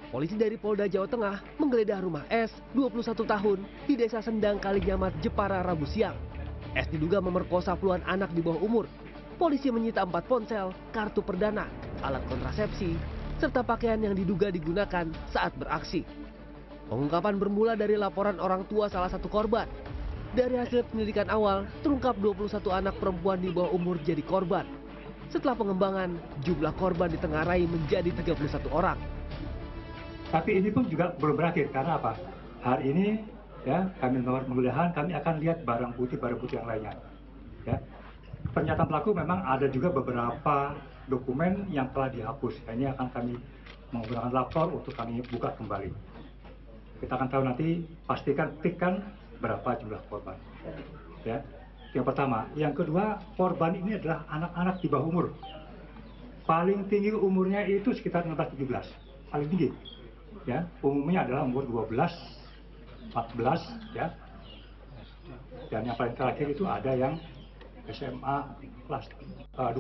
Polisi dari Polda Jawa Tengah menggeledah rumah S, 21 tahun, di Desa Sendang, Kalinyamat, Jepara, Rabu siang. S diduga memerkosa puluhan anak di bawah umur. Polisi menyita 4 ponsel, kartu perdana, alat kontrasepsi, serta pakaian yang diduga digunakan saat beraksi. Pengungkapan bermula dari laporan orang tua salah satu korban. Dari hasil penyelidikan awal, terungkap 21 anak perempuan di bawah umur jadi korban. Setelah pengembangan, jumlah korban ditengarai menjadi 31 orang. Tapi ini pun juga belum berakhir, karena apa? Hari ini ya kami melakukan penggeledahan, kami akan lihat barang bukti yang lainnya. Ya. Pernyataan pelaku memang ada juga beberapa dokumen yang telah dihapus. Ini akan kami menggunakan lapor untuk kami buka kembali. Kita akan tahu nanti, pastikan berapa jumlah korban. Ya. Yang pertama, yang kedua, korban ini adalah anak-anak di bawah umur. Paling tinggi umurnya itu sekitar 16-17, paling tinggi. Ya, umumnya adalah umur 12, 14, ya. Dan yang paling terakhir itu ada yang SMA kelas 2.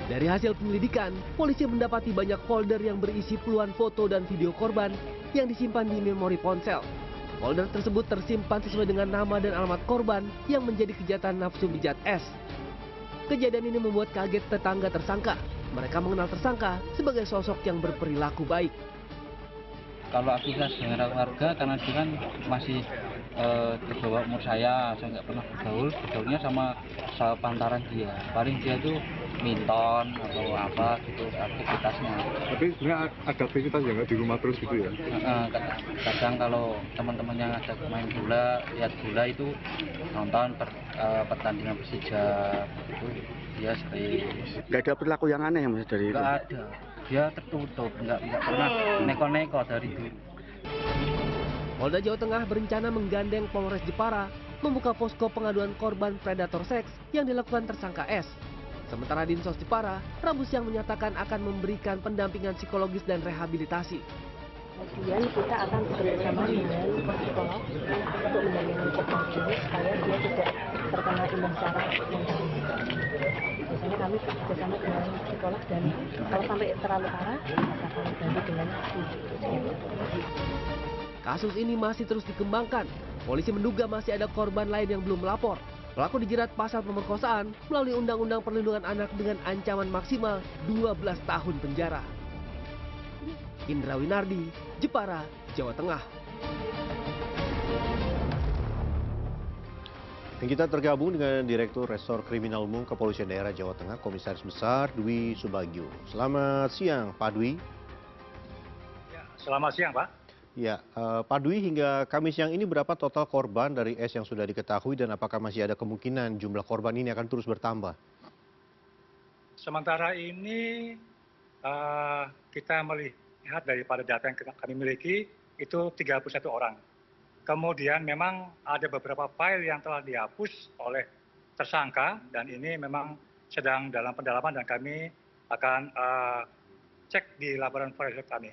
Dari hasil penyelidikan, polisi mendapati banyak folder yang berisi puluhan foto dan video korban yang disimpan di memori ponsel. Folder tersebut tersimpan sesuai dengan nama dan alamat korban yang menjadi kejahatan nafsu pijat S. Kejadian ini membuat kaget tetangga tersangka. Mereka mengenal tersangka sebagai sosok yang berperilaku baik. Kalau aktivitas dengan warga, karena dia kan masih terbawa umur saya nggak pernah bergaulnya sama pantaran dia. Paling dia tuh minton atau apa gitu aktivitasnya. Tapi sebenarnya ada aktivitas yang nggak di rumah terus gitu ya? Kadang kalau teman-temannya ngajak main bola, lihat bola itu nonton pertandingan Persija itu dia sering. Nggak ada perilaku yang aneh Mas dari itu? Nggak ada. Dia tertutup, nggak pernah neko-neko dari dulu. Polda Jawa Tengah berencana menggandeng Polres Jepara membuka posko pengaduan korban predator seks yang dilakukan tersangka S. Sementara Dinsos Jepara, Rabu siang menyatakan akan memberikan pendampingan psikologis dan rehabilitasi. Kemudian kita akan bekerjasama dengan psikolog untuk mendampingi korban ini supaya dia tidak terkena imbas saraf mental. Biasanya kami bekerjasama dengan psikolog dan kalau sampai terlalu parah, kita akan bantu dengan psikolog. Kasus ini masih terus dikembangkan. Polisi menduga masih ada korban lain yang belum melapor. Pelaku dijerat pasal pemerkosaan melalui Undang-Undang Perlindungan Anak dengan ancaman maksimal 12 tahun penjara. Indra Winardi, Jepara, Jawa Tengah. Dan kita tergabung dengan Direktur Resor Kriminal Umum Kepolisian Daerah Jawa Tengah, Komisaris Besar Dwi Subagio. Selamat siang, Pak Dwi. Ya, selamat siang, Pak. Ya, Pak Dwi, hingga Kamis siang ini berapa total korban dari S yang sudah diketahui dan apakah masih ada kemungkinan jumlah korban ini akan terus bertambah? Sementara ini kita melihat daripada data yang kami miliki itu 31 orang. Kemudian memang ada beberapa file yang telah dihapus oleh tersangka dan ini memang sedang dalam pendalaman dan kami akan cek di laporan forensik kami.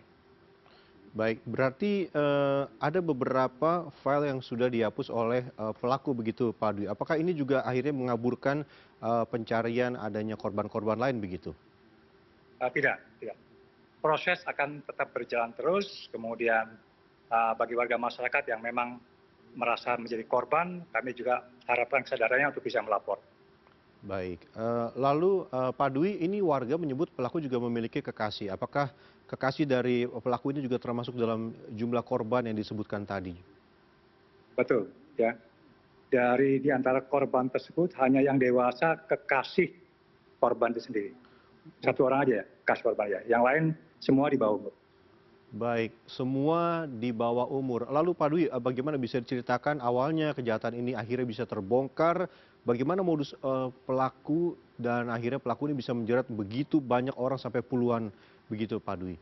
Baik, berarti ada beberapa file yang sudah dihapus oleh pelaku begitu, Pak Dwi. Apakah ini juga akhirnya mengaburkan pencarian adanya korban-korban lain begitu? Tidak. Proses akan tetap berjalan terus, kemudian bagi warga masyarakat yang memang merasa menjadi korban, kami juga harapkan kesadarannya untuk bisa melapor. Baik, lalu Pak Dwi, ini warga menyebut pelaku juga memiliki kekasih. Apakah kekasih dari pelaku ini juga termasuk dalam jumlah korban yang disebutkan tadi? Betul, ya. Dari di antara korban tersebut hanya yang dewasa kekasih korban itu sendiri. Satu orang aja ya, kekasih korban ya. Yang lain semua di bawah umur. Baik, semua di bawah umur. Lalu Pak Dwi, bagaimana bisa diceritakan awalnya kejahatan ini akhirnya bisa terbongkar? Bagaimana modus pelaku dan akhirnya pelaku ini bisa menjerat begitu banyak orang sampai puluhan begitu, Pak Dwi?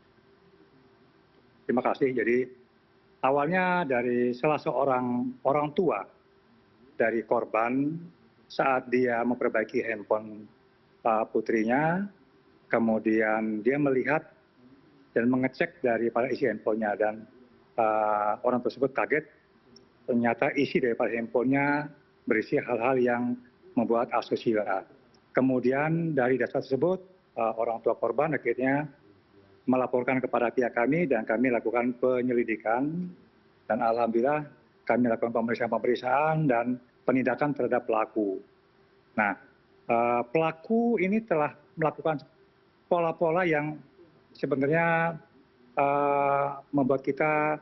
Terima kasih. Jadi awalnya dari salah seorang orang tua dari korban saat dia memperbaiki handphone putrinya, kemudian dia melihat dan mengecek daripada isi handphonenya dan orang tersebut kaget ternyata isi daripada handphonenya berisi hal-hal yang membuat asusila. Kemudian dari dasar tersebut orang tua korban akhirnya melaporkan kepada pihak kami dan kami lakukan penyelidikan dan alhamdulillah kami lakukan pemeriksaan dan penindakan terhadap pelaku. Nah, pelaku ini telah melakukan pola-pola yang sebenarnya membuat kita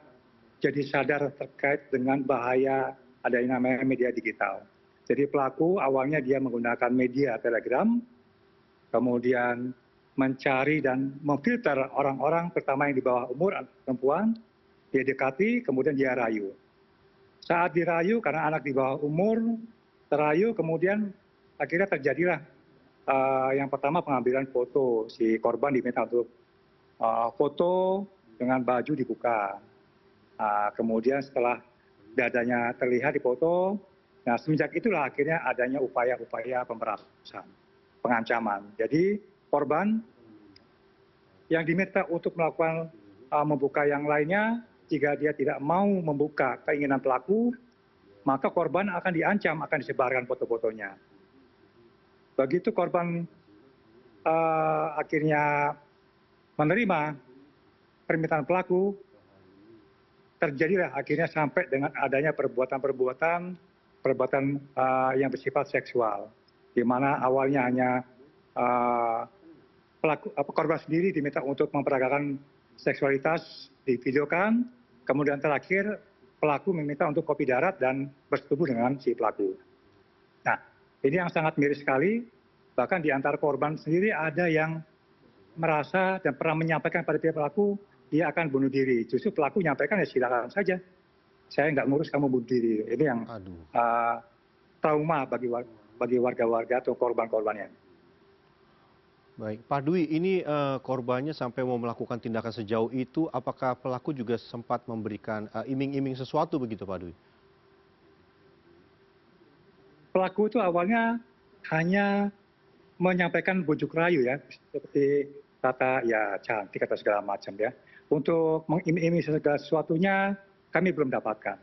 jadi sadar terkait dengan bahaya adanya namanya media digital. Jadi pelaku awalnya dia menggunakan media Telegram, kemudian mencari dan memfilter orang-orang pertama yang di bawah umur perempuan, dia dekati, kemudian dia rayu. Saat dirayu karena anak di bawah umur, terayu, kemudian akhirnya terjadilah yang pertama pengambilan foto. Si korban diminta untuk foto dengan baju dibuka. Kemudian setelah dadanya terlihat di foto, nah semenjak itulah akhirnya adanya upaya-upaya pemerasan, pengancaman. Jadi korban yang diminta untuk melakukan membuka yang lainnya, jika dia tidak mau membuka keinginan pelaku, maka korban akan diancam, akan disebarkan foto-fotonya. Begitu korban akhirnya menerima permintaan pelaku, terjadilah akhirnya sampai dengan adanya perbuatan yang bersifat seksual, di mana awalnya hanya korban sendiri diminta untuk memperagakan seksualitas, divideokan, kemudian terakhir pelaku meminta untuk kopi darat dan bersetubuh dengan si pelaku. Nah, ini yang sangat miris sekali, bahkan di antara korban sendiri ada yang merasa dan pernah menyampaikan pada pihak pelaku, dia akan bunuh diri. Justru pelaku menyampaikan, ya silakan saja. Saya nggak ngurus kamu bunuh diri. Ini yang trauma bagi warga-warga atau korban-korbannya. Baik, Pak Dwi, ini korbannya sampai mau melakukan tindakan sejauh itu, apakah pelaku juga sempat memberikan iming-iming sesuatu begitu, Pak Dwi? Pelaku itu awalnya hanya menyampaikan bujuk rayu ya, seperti kata ya cantik atau segala macam ya. Untuk mengiming-iming segala sesuatunya kami belum dapatkan.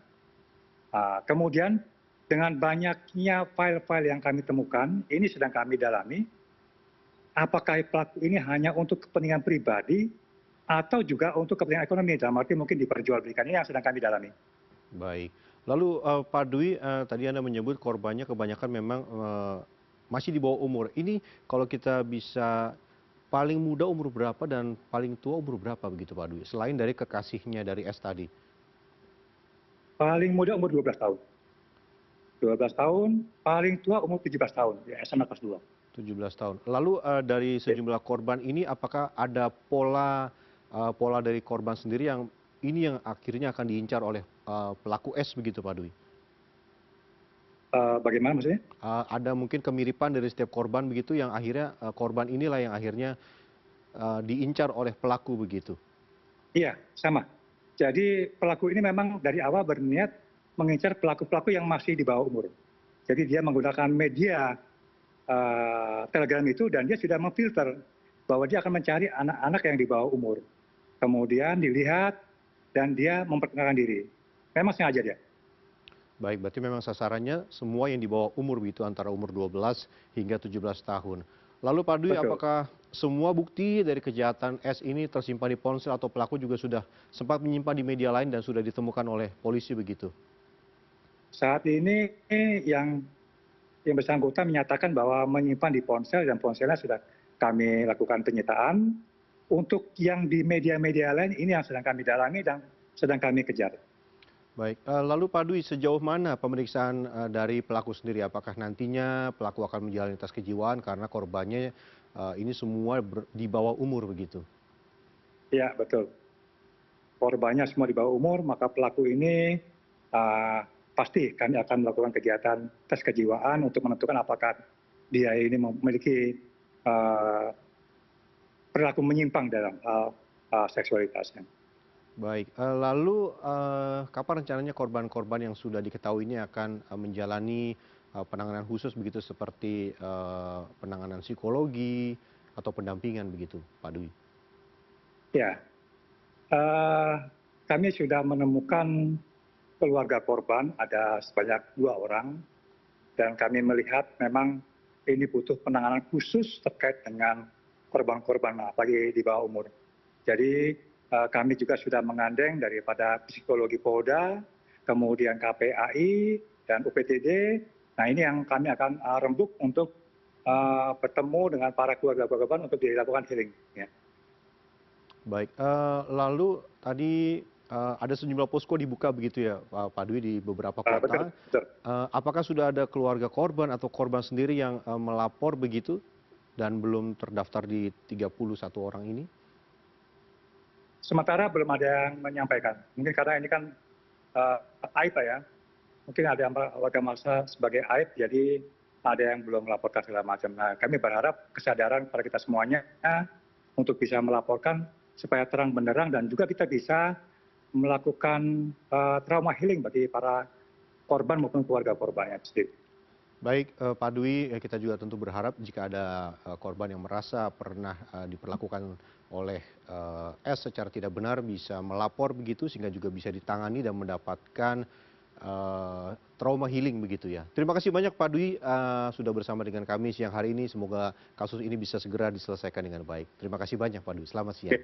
Kemudian dengan banyaknya file-file yang kami temukan, ini sedang kami dalami. Apakah pelaku ini hanya untuk kepentingan pribadi atau juga untuk kepentingan ekonomi, dalam arti mungkin diperjualbelikan, ini yang sedang kami dalami. Baik, lalu Pak Dwi, tadi Anda menyebut korbannya kebanyakan memang masih di bawah umur. Ini kalau kita bisa paling muda umur berapa dan paling tua umur berapa begitu Pak Dwi? Selain dari kekasihnya dari S tadi. Paling muda umur 12 tahun. 12 tahun, paling tua umur 17 tahun, ya SMA kelas 2. 17 tahun. Lalu dari sejumlah korban ini apakah ada pola dari korban sendiri yang ini yang akhirnya akan diincar oleh pelaku S begitu Pak Dwi? Bagaimana maksudnya? Ada mungkin kemiripan dari setiap korban begitu yang akhirnya korban inilah yang akhirnya diincar oleh pelaku begitu? Iya, sama. Jadi pelaku ini memang dari awal berniat mengincar pelaku-pelaku yang masih di bawah umur. Jadi dia menggunakan media Telegram itu dan dia sudah memfilter bahwa dia akan mencari anak-anak yang di bawah umur. Kemudian dilihat dan dia memperkenalkan diri. Memang sengaja dia. Baik, berarti memang sasarannya semua yang di bawah umur begitu antara umur 12 hingga 17 tahun. Lalu Pak Dwi, apakah semua bukti dari kejahatan S ini tersimpan di ponsel atau pelaku juga sudah sempat menyimpan di media lain dan sudah ditemukan oleh polisi begitu? Saat ini yang bersangkutan menyatakan bahwa menyimpan di ponsel dan ponselnya sudah kami lakukan penyitaan. Untuk yang di media-media lain ini yang sedang kami dalami dan sedang kami kejar. Baik, lalu Pak Dwi, sejauh mana pemeriksaan dari pelaku sendiri? Apakah nantinya pelaku akan menjalani tes kejiwaan karena korbannya ini semua di bawah umur begitu? Ya, betul. Korbannya semua di bawah umur, maka pelaku ini pasti kami akan melakukan kegiatan tes kejiwaan untuk menentukan apakah dia ini memiliki perilaku menyimpang dalam hal seksualitasnya. Baik, lalu kapan rencananya korban-korban yang sudah diketahui ini akan menjalani penanganan khusus begitu seperti penanganan psikologi atau pendampingan begitu, Pak Dwi? Ya, kami sudah menemukan keluarga korban, ada sebanyak 2 orang, dan kami melihat memang ini butuh penanganan khusus terkait dengan korban-korban apalagi di bawah umur. Jadi kami juga sudah mengandeng daripada psikologi Polda, kemudian KPAI dan UPTD. Nah ini yang kami akan rembuk untuk bertemu dengan para keluarga korban untuk dilakukan healing. Ya. Baik, lalu tadi ada sejumlah posko dibuka begitu ya Pak Dwi di beberapa kota. Betul. Apakah sudah ada keluarga korban atau korban sendiri yang melapor begitu dan belum terdaftar di 31 orang ini? Sementara belum ada yang menyampaikan. Mungkin karena ini kan aib ya. Mungkin ada yang warga masa sebagai aib, jadi ada yang belum melaporkan segala macam. Nah, kami berharap kesadaran pada kita semuanya untuk bisa melaporkan supaya terang benderang dan juga kita bisa melakukan trauma healing bagi para korban maupun keluarga korbannya sendiri. Baik, Pak Dwi, kita juga tentu berharap jika ada korban yang merasa pernah diperlakukan oleh S secara tidak benar bisa melapor begitu sehingga juga bisa ditangani dan mendapatkan trauma healing begitu ya. Terima kasih banyak Pak Dwi sudah bersama dengan kami siang hari ini. Semoga kasus ini bisa segera diselesaikan dengan baik. Terima kasih banyak Pak Dwi. Selamat siang.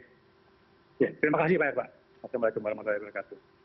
Ya, terima kasih banyak Pak. Assalamualaikum warahmatullahi wabarakatuh.